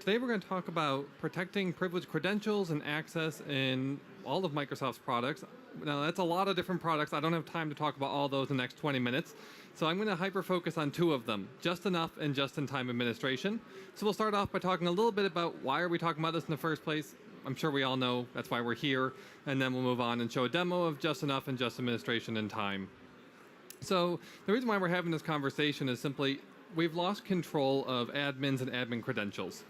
Today we're going to talk about protecting privileged credentials and access in all of Microsoft's products. Now that's a lot of different products. I don't have time to talk about all those in the next 20 minutes. So I'm going to hyper-focus on two of them, just enough and just-in-time administration. So we'll start off by talking a little bit about why are we talking about this in the first place. I'm sure we all know that's why we're here. And then we'll move on and show a demo of just enough and just administration in time. So the reason why we're having this conversation is simply we've lost control of admins and admin credentials.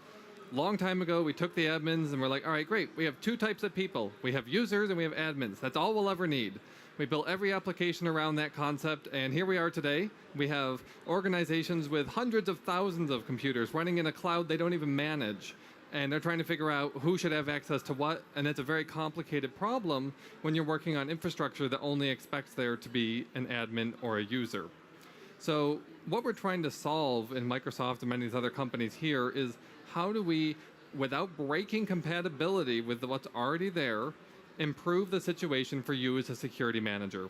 Long time ago, we took the admins and we're like, all right, great. We have two types of people. We have users and we have admins. That's all we'll ever need. We built every application around that concept, and here we are today. We have organizations with hundreds of thousands of computers running in a cloud they don't even manage. And they're trying to figure out who should have access to what, and it's a very complicated problem when you're working on infrastructure that only expects there to be an admin or a user. So what we're trying to solve in Microsoft and many of these other companies here is how do we, without breaking compatibility with what's already there, improve the situation for you as a security manager.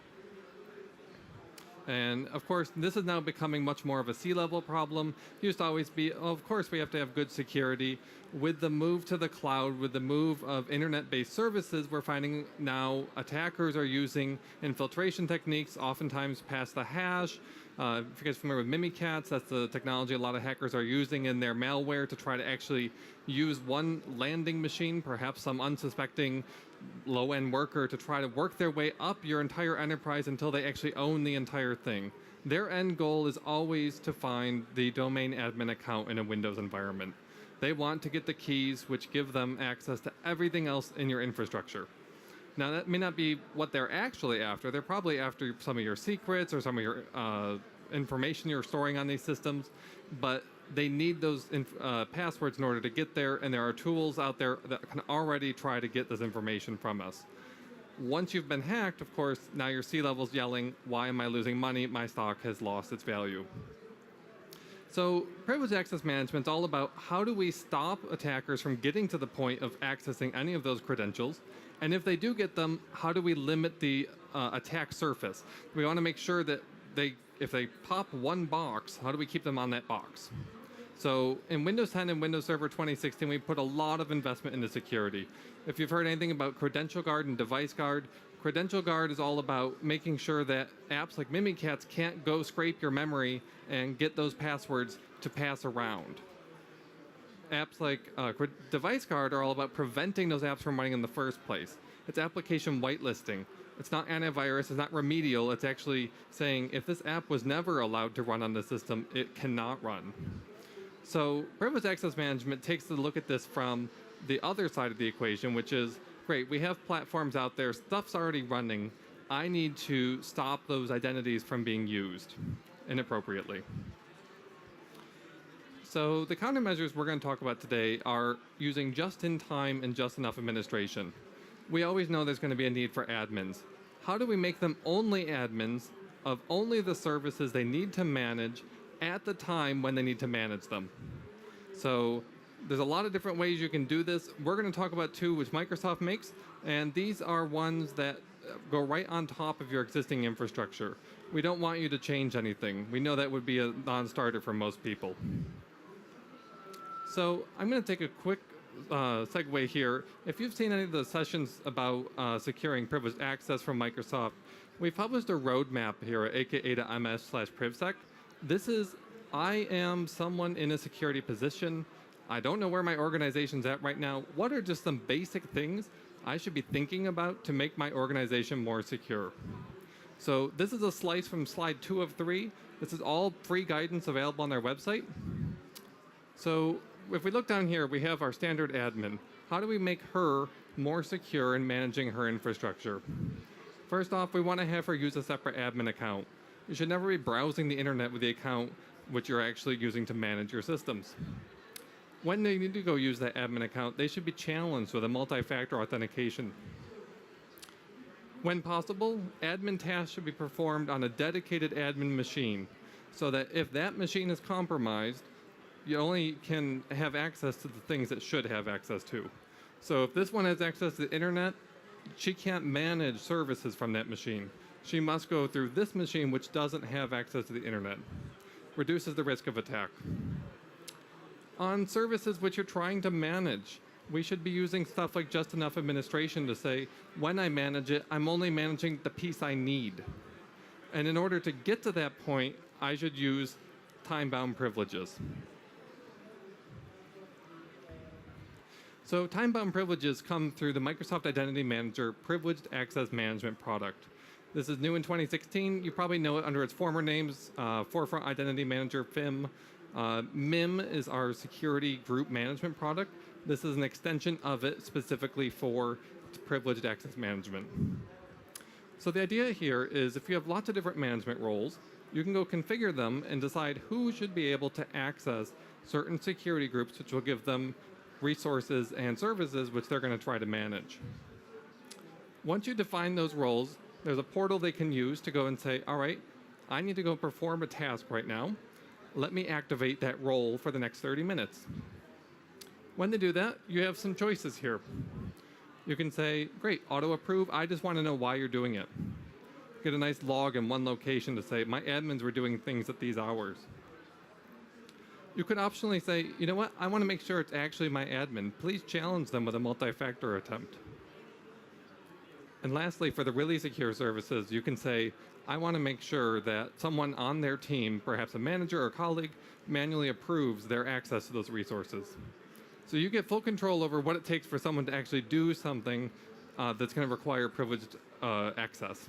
And of course, this is now becoming much more of a C-level problem. It used to always be, oh, of course, we have to have good security. With the move to the cloud, with the move of internet-based services, we're finding now attackers are using infiltration techniques, oftentimes past the hash. If you guys are familiar with Mimikatz, that's the technology a lot of hackers are using in their malware to try to actually use one landing machine, perhaps some unsuspecting low-end worker, to try to work their way up your entire enterprise until they actually own the entire thing. Their end goal is always to find the domain admin account in a Windows environment. They want to get the keys which give them access to everything else in your infrastructure. Now, that may not be what they're actually after. They're probably after some of your secrets or some of your information you're storing on these systems, but they need those passwords in order to get there, and there are tools out there that can already try to get this information from us. Once you've been hacked, of course, now your C-level's yelling, why am I losing money? My stock has lost its value. So privileged access management is all about how do we stop attackers from getting to the point of accessing any of those credentials, and if they do get them, how do we limit the attack surface? We want to make sure that if they pop one box, how do we keep them on that box? So in Windows 10 and Windows Server 2016, we put a lot of investment into security. If you've heard anything about Credential Guard and Device Guard, Credential Guard is all about making sure that apps like Mimikatz can't go scrape your memory and get those passwords to pass around. Apps like Device Guard are all about preventing those apps from running in the first place. It's application whitelisting. It's not antivirus, it's not remedial, it's actually saying if this app was never allowed to run on the system, it cannot run. So privileged access management takes a look at this from the other side of the equation, which is, great, we have platforms out there, stuff's already running, I need to stop those identities from being used inappropriately. So the countermeasures we're going to talk about today are using just-in-time and just-enough administration. We always know there's going to be a need for admins. How do we make them only admins of only the services they need to manage at the time when they need to manage them? So there's a lot of different ways you can do this. We're going to talk about two which Microsoft makes, and these are ones that go right on top of your existing infrastructure. We don't want you to change anything. We know that would be a non-starter for most people. So I'm going to take a quick segue here. If you've seen any of the sessions about securing privileged access from Microsoft, we've published a roadmap here at aka.ms/privsec. This is, I am someone in a security position. I don't know where my organization's at right now. What are just some basic things I should be thinking about to make my organization more secure? So this is a slice from slide 2 of 3. This is all free guidance available on their website. So if we look down here, we have our standard admin. How do we make her more secure in managing her infrastructure? First off, we want to have her use a separate admin account. You should never be browsing the internet with the account which you're actually using to manage your systems. When they need to go use that admin account, they should be challenged with a multi-factor authentication. When possible, admin tasks should be performed on a dedicated admin machine, so that if that machine is compromised, you only can have access to the things it should have access to. So if this one has access to the internet, she can't manage services from that machine. She must go through this machine which doesn't have access to the internet. Reduces the risk of attack. On services which you're trying to manage, we should be using stuff like just enough administration to say, when I manage it, I'm only managing the piece I need. And in order to get to that point, I should use time-bound privileges. So time-bound privileges come through the Microsoft Identity Manager Privileged Access Management product. This is new in 2016. You probably know it under its former names, Forefront Identity Manager, FIM. MIM is our security group management product. This is an extension of it specifically for privileged access management. So the idea here is if you have lots of different management roles, you can go configure them and decide who should be able to access certain security groups, which will give them resources and services which they're going to try to manage. Once you define those roles, there's a portal they can use to go and say, all right, I need to go perform a task right now. Let me activate that role for the next 30 minutes. When they do that, you have some choices here. You can say, great, auto approve. I just want to know why you're doing it. Get a nice log in one location to say, my admins were doing things at these hours. You could optionally say, you know what, I want to make sure it's actually my admin. Please challenge them with a multi-factor attempt. And lastly, for the really secure services, you can say, I want to make sure that someone on their team, perhaps a manager or colleague, manually approves their access to those resources. So you get full control over what it takes for someone to actually do something that's going to require privileged access.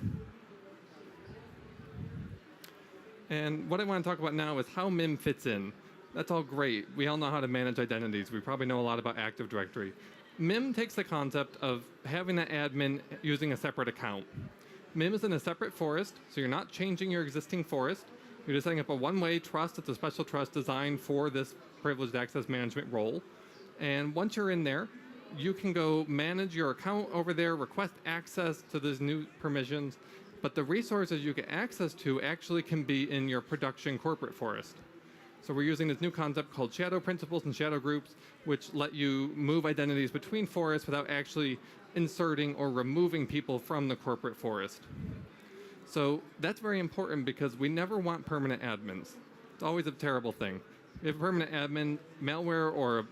And what I want to talk about now is how MIM fits in. That's all great. We all know how to manage identities. We probably know a lot about Active Directory. MIM takes the concept of having an admin using a separate account. MIM is in a separate forest, so you're not changing your existing forest. You're just setting up a one-way trust. It's a special trust designed for this privileged access management role. And once you're in there, you can go manage your account over there, request access to those new permissions, but the resources you get access to actually can be in your production corporate forest. So we're using this new concept called shadow principles and shadow groups, which let you move identities between forests without actually inserting or removing people from the corporate forest. So that's very important because we never want permanent admins. It's always a terrible thing. If a permanent admin, malware or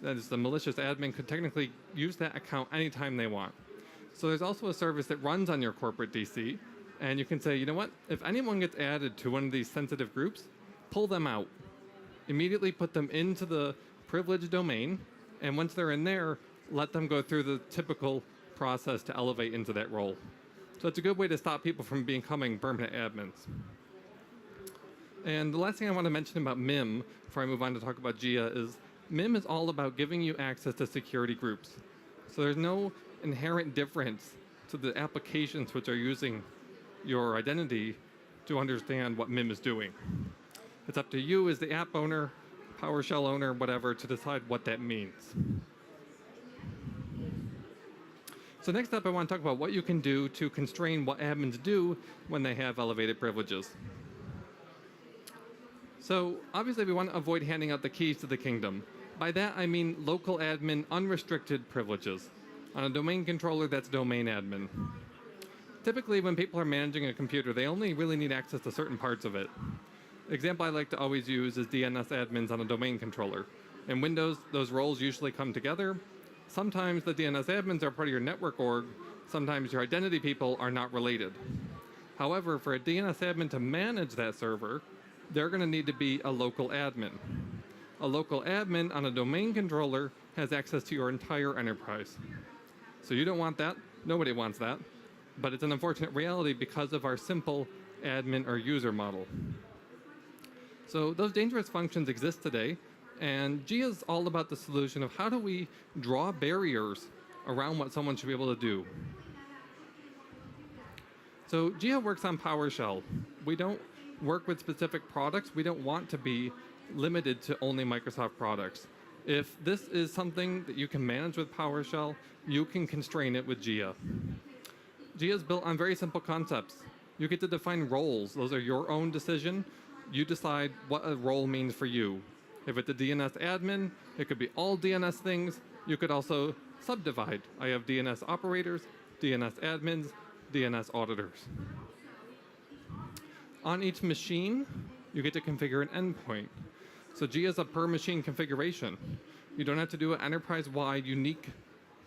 that is the malicious admin could technically use that account anytime they want. So there's also a service that runs on your corporate DC, and you can say, you know what, if anyone gets added to one of these sensitive groups, pull them out. Immediately put them into the privileged domain, and once they're in there, let them go through the typical process to elevate into that role. So it's a good way to stop people from becoming permanent admins. And the last thing I want to mention about MIM, before I move on to talk about GIA, is MIM is all about giving you access to security groups. So there's no inherent difference to the applications which are using your identity to understand what MIM is doing. It's up to you as the app owner, PowerShell owner, whatever, to decide what that means. So next up, I want to talk about what you can do to constrain what admins do when they have elevated privileges. So obviously, we want to avoid handing out the keys to the kingdom. By that, I mean local admin unrestricted privileges. On a domain controller, that's domain admin. Typically, when people are managing a computer, they only really need access to certain parts of it. The example I like to always use is DNS admins on a domain controller. In Windows, those roles usually come together. Sometimes the DNS admins are part of your network org. Sometimes your identity people are not related. However, for a DNS admin to manage that server, they're going to need to be a local admin. A local admin on a domain controller has access to your entire enterprise. So you don't want that. Nobody wants that. But it's an unfortunate reality because of our simple admin or user model. So those dangerous functions exist today, and GIA is all about the solution of how do we draw barriers around what someone should be able to do. So GIA works on PowerShell. We don't work with specific products. We don't want to be limited to only Microsoft products. If this is something that you can manage with PowerShell, you can constrain it with GIA. GIA is built on very simple concepts. You get to define roles. Those are your own decision. You decide what a role means for you. If it's a DNS admin, it could be all DNS things. You could also subdivide. I have DNS operators, DNS admins, DNS auditors. On each machine, you get to configure an endpoint. So Gia is a per machine configuration. You don't have to do an enterprise-wide unique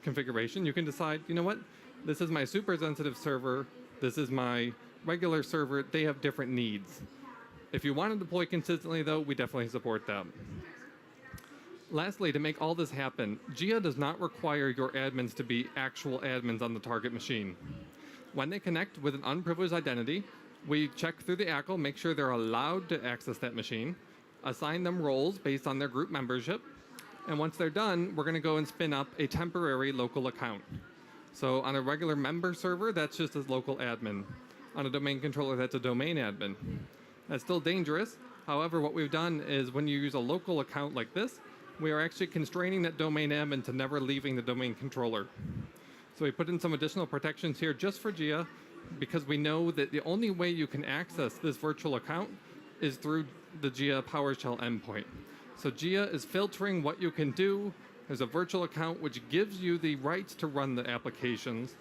configuration. You can decide, you know what, this is my super sensitive server, this is my regular server, they have different needs. If you want to deploy consistently though, we definitely support that. Lastly, to make all this happen, Gia does not require your admins to be actual admins on the target machine. When they connect with an unprivileged identity, we check through the ACL, make sure they're allowed to access that machine, assign them roles based on their group membership, and once they're done, we're going to go and spin up a temporary local account. So on a regular member server, that's just a local admin. On a domain controller, that's a domain admin. That's still dangerous. However, what we've done is when you use a local account like this, we are actually constraining that domain admin to never leaving the domain controller. So we put in some additional protections here just for Gia, because we know that the only way you can access this virtual account is through the Gia PowerShell endpoint. So Gia is filtering what you can do. There's a virtual account which gives you the rights to run the applications,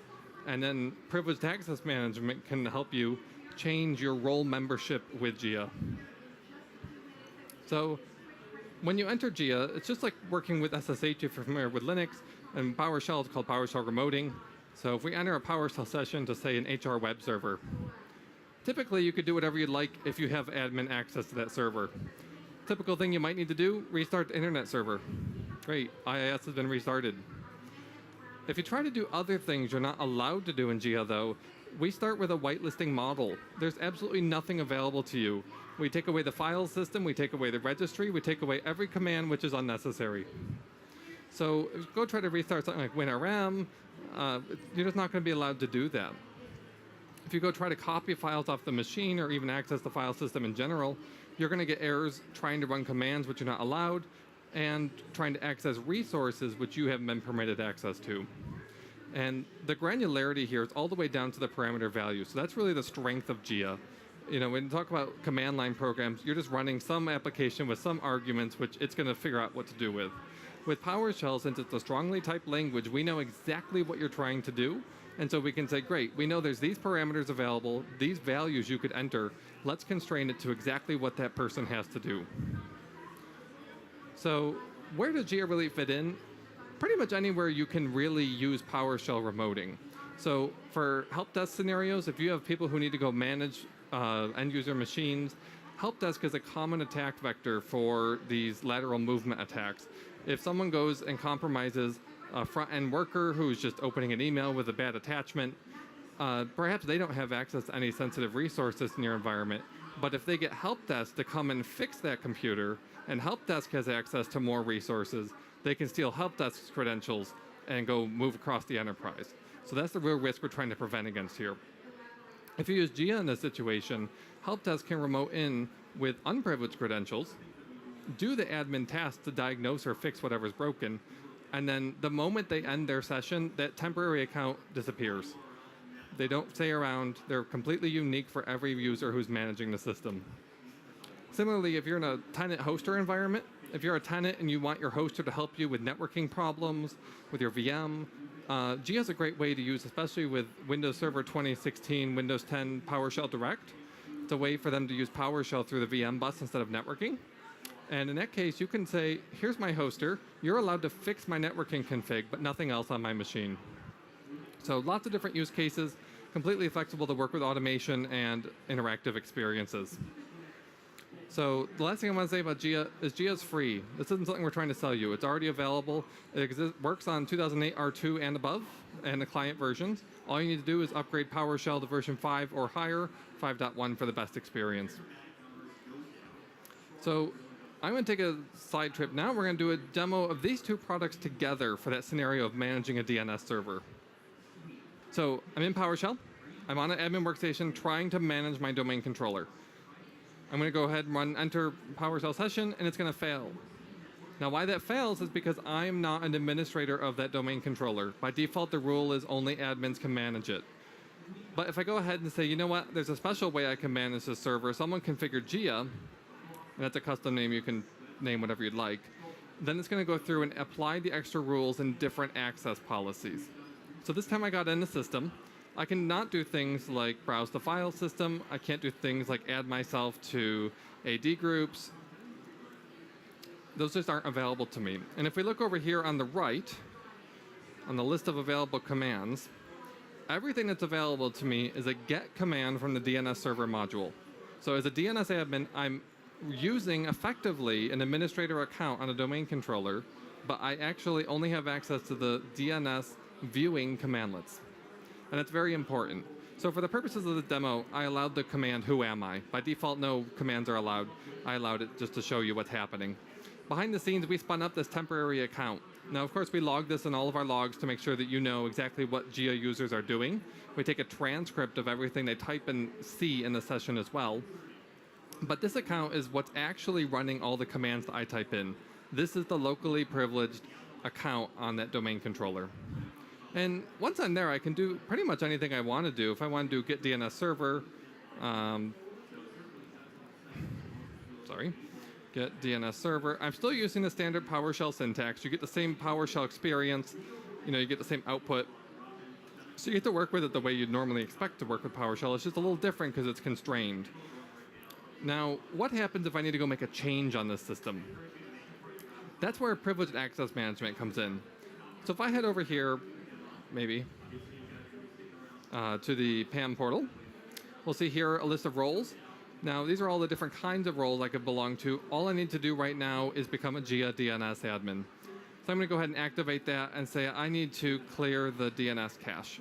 and then privileged access management can help you change your role membership with Gia. So when you enter Gia, it's just like working with SSH if you're familiar with Linux, and PowerShell is called PowerShell remoting. So if we enter a PowerShell session to say an HR web server, typically you could do whatever you'd like if you have admin access to that server. Typical thing you might need to do, restart the internet server. Great, IIS has been restarted. If you try to do other things you're not allowed to do in Gia though, we start with a whitelisting model. There's absolutely nothing available to you. We take away the file system, we take away the registry, we take away every command which is unnecessary. So if you go try to restart something like WinRM, you're just not going to be allowed to do that. If you go try to copy files off the machine or even access the file system in general, you're going to get errors trying to run commands which are not allowed and trying to access resources which you haven't been permitted access to. And the granularity here is all the way down to the parameter value. So that's really the strength of Gia. You know, when you talk about command line programs, you're just running some application with some arguments which it's going to figure out what to do with. With PowerShell, since it's a strongly typed language, we know exactly what you're trying to do. And so we can say, great, we know there's these parameters available, these values you could enter. Let's constrain it to exactly what that person has to do. So where does Gia really fit in? Pretty much anywhere you can really use PowerShell remoting. So for help desk scenarios, if you have people who need to go manage end user machines, help desk is a common attack vector for these lateral movement attacks. If someone goes and compromises a front-end worker who's just opening an email with a bad attachment, perhaps they don't have access to any sensitive resources in your environment. But if they get help desk to come and fix that computer, and help desk has access to more resources, they can steal help desk's credentials and go move across the enterprise. So that's the real risk we're trying to prevent against here. If you use Gia in this situation, help desk can remote in with unprivileged credentials, do the admin task to diagnose or fix whatever's broken, and then the moment they end their session, that temporary account disappears. They don't stay around. They're completely unique for every user who's managing the system. Similarly, if you're in a tenant hoster environment, if you're a tenant and you want your hoster to help you with networking problems, with your VM, Gia is a great way to use, especially with Windows Server 2016, Windows 10 PowerShell Direct. It's a way for them to use PowerShell through the VM bus instead of networking. And in that case, you can say, here's my hoster. You're allowed to fix my networking config, but nothing else on my machine. So lots of different use cases, completely flexible to work with automation and interactive experiences. So the last thing I want to say about Gia is Gia is free. This isn't something we're trying to sell you. It's already available. It works on 2008 R2 and above, and the client versions. All you need to do is upgrade PowerShell to version 5 or higher, 5.1 for the best experience. So I'm going to take a side trip now. We're going to do a demo of these two products together for that scenario of managing a DNS server. So I'm in PowerShell. I'm on an admin workstation trying to manage my domain controller. I'm going to go ahead and run enter PowerShell session, and it's going to fail. Now, why that fails is because I'm not an administrator of that domain controller. By default, the rule is only admins can manage it. But if I go ahead and say, you know what, there's a special way I can manage this server. Someone configured Gia, and that's a custom name. You can name whatever you'd like. Then it's going to go through and apply the extra rules and different access policies. So this time I got in the system. I cannot do things like browse the file system. I can't do things like add myself to AD groups. those just aren't available to me. And if we look over here on the right, on the list of available commands, everything that's available to me is a get command from the DNS server module. So as a DNS admin, I'm using effectively an administrator account on a domain controller, but I actually only have access to the DNS viewing commandlets. And that's very important. So for the purposes of the demo, I allowed the command, who am I? By default, no commands are allowed. I allowed it just to show you what's happening. Behind the scenes, we spun up this temporary account. Now, of course, we log this in all of our logs to make sure that you know exactly what GIA users are doing. We take a transcript of everything they type and see in the session as well. But this account is what's actually running all the commands that I type in. This is the locally privileged account on that domain controller. And once I'm there, I can do pretty much anything I want to do. If I want to do get DNS server, get DNS server. I'm still using the standard PowerShell syntax. You get the same PowerShell experience. You get the same output. So you get to work with it the way you'd normally expect to work with PowerShell. It's just a little different because it's constrained. Now, what happens if I need to go make a change on this system? That's where privileged access management comes in. So if I head over here, maybe, to the PAM portal, we'll see here a list of roles. Now, these are all the different kinds of roles I could belong to. All I need to do right now is become a GIA DNS admin. So I'm going to go ahead and activate that and say I need to clear the DNS cache.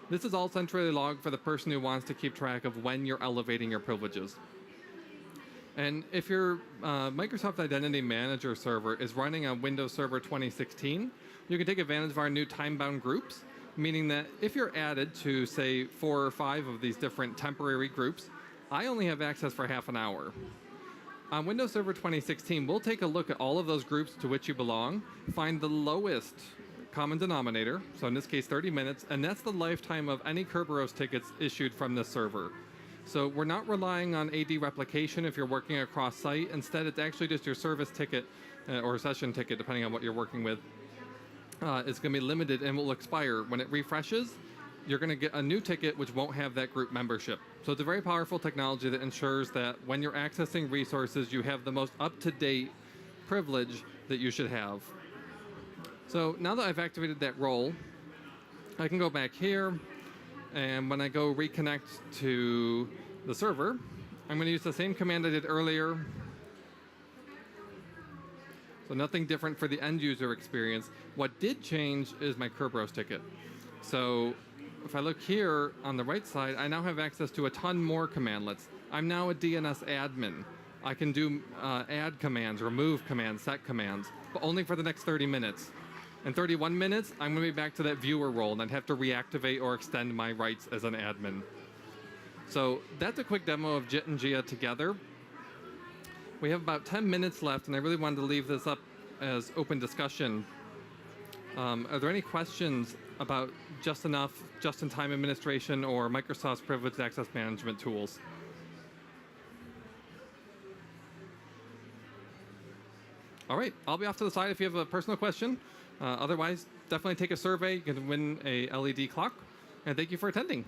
This is all centrally logged for the person who wants to keep track of when you're elevating your privileges. And if your Microsoft Identity Manager server is running on Windows Server 2016, you can take advantage of our new time-bound groups, meaning that if you're added to, say, 4 or 5 of these different temporary groups, I only have access for half an hour. On Windows Server 2016, we'll take a look at all of those groups to which you belong, find the lowest common denominator, so in this case 30 minutes, and that's the lifetime of any Kerberos tickets issued from this server. So we're not relying on AD replication if you're working across site. Instead, it's actually just your service ticket or session ticket, depending on what you're working with. It's going to be limited and will expire. When it refreshes, you're going to get a new ticket which won't have that group membership. So it's a very powerful technology that ensures that when you're accessing resources, you have the most up-to-date privilege that you should have. So now that I've activated that role, I can go back here, and when I go reconnect to the server, I'm going to use the same command I did earlier. So nothing different for the end user experience. What did change is my Kerberos ticket. So if I look here on the right side, I now have access to a ton more commandlets. I'm now a DNS admin. I can do add commands, remove commands, set commands, but only for the next 30 minutes. In 31 minutes, I'm going to be back to that viewer role, and I'd have to reactivate or extend my rights as an admin. So that's a quick demo of JIT and GIA together. We have about 10 minutes left, and I really wanted to leave this up as open discussion. Are there any questions about just enough, just-in-time administration or Microsoft's privileged access management tools? All right, I'll be off to the side if you have a personal question. Otherwise, definitely take a survey. You can win a LED clock. And thank you for attending.